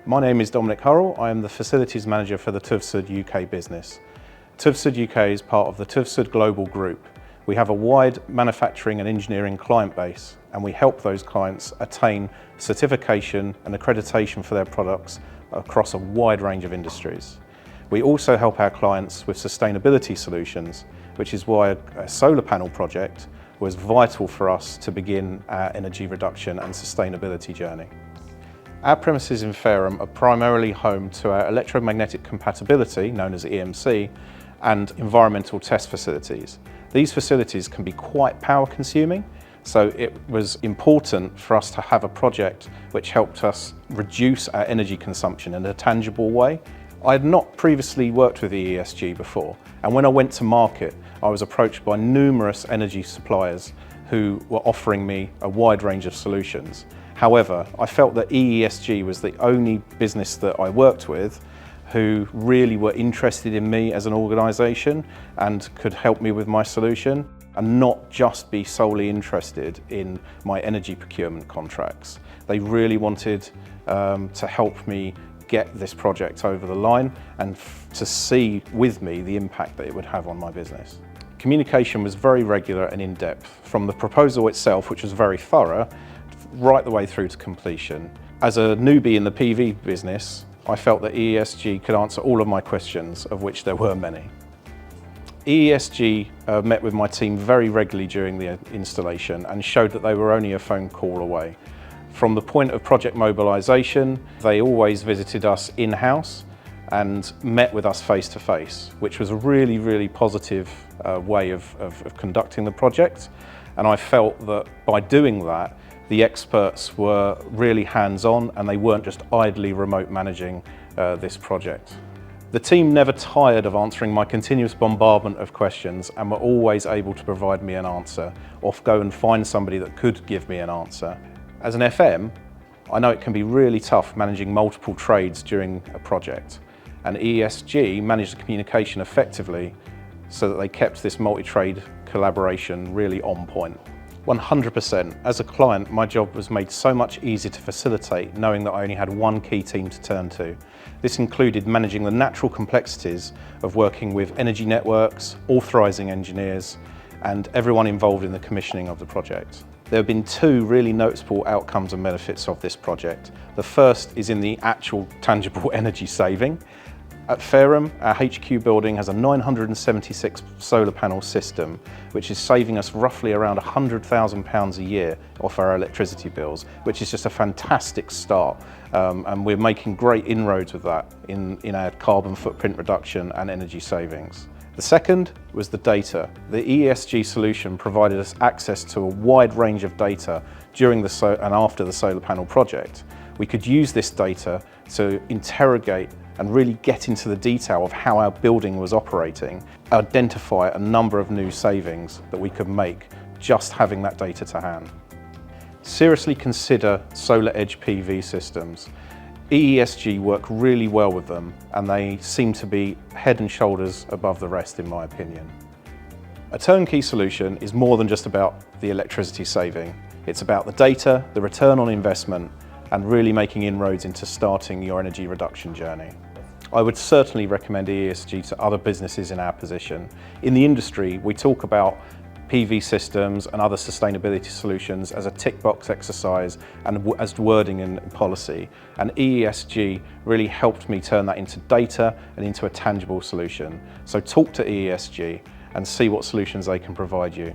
My name is Dominic. I am the Facilities Manager for the TÜV SÜD UK business. TÜV SÜD UK is part of the TÜV SÜD Global Group. We have a wide manufacturing and engineering client base, and we help those clients attain certification and accreditation for their products across a wide range of industries. We also help our clients with sustainability solutions, which is why a solar panel project was vital for us to begin our energy reduction and sustainability journey. Our premises in Fareham are primarily home to our electromagnetic compatibility, known as EMC, and environmental test facilities. These facilities can be quite power consuming, so it was important for us to have a project which helped us reduce our energy consumption in a tangible way. I had not previously worked with EESG before, and when I went to market, I was approached by numerous energy suppliers who were offering me a wide range of solutions. However, I felt that EESG was the only business that I worked with who really were interested in me as an organisation and could help me with my solution, and not just be solely interested in my energy procurement contracts. They really wanted to help me get this project over the line and to see with me the impact that it would have on my business. Communication was very regular and in-depth, from the proposal itself, which was very thorough, right the way through to completion. As a newbie in the PV business, I felt that EESG could answer all of my questions, of which there were many. EESG met with my team very regularly during the installation and showed that they were only a phone call away. From the point of project mobilisation, they always visited us in-house and met with us face-to-face, which was a really, really positive way of conducting the project. And I felt that by doing that, the experts were really hands-on and they weren't just idly remote managing this project. The team never tired of answering my continuous bombardment of questions and were always able to provide me an answer, or go and find somebody that could give me an answer. As an FM, I know it can be really tough managing multiple trades during a project, and EESG managed the communication effectively so that they kept this multi-trade collaboration really on point. 100%. As a client, my job was made so much easier to facilitate knowing that I only had one key team to turn to. This included managing the natural complexities of working with energy networks, authorising engineers, and everyone involved in the commissioning of the project. There have been two really noticeable outcomes and benefits of this project. The first is in the actual tangible energy saving. At Fareham, our HQ building has a 976 solar panel system, which is saving us roughly around £100,000 a year off our electricity bills, which is just a fantastic start. And we're making great inroads with that in our carbon footprint reduction and energy savings. The second was the data. The EESG solution provided us access to a wide range of data during and after the solar panel project. We could use this data to interrogate and really get into the detail of how our building was operating, identify a number of new savings that we could make just having that data to hand. Seriously consider solar edge PV systems. EESG work really well with them, and they seem to be head and shoulders above the rest, in my opinion. A turnkey solution is more than just about the electricity saving. It's about the data, the return on investment, and really making inroads into starting your energy reduction journey. I would certainly recommend EESG to other businesses in our position. In the industry, we talk about PV systems and other sustainability solutions as a tick box exercise and as wording and policy. And EESG really helped me turn that into data and into a tangible solution. So talk to EESG and see what solutions they can provide you.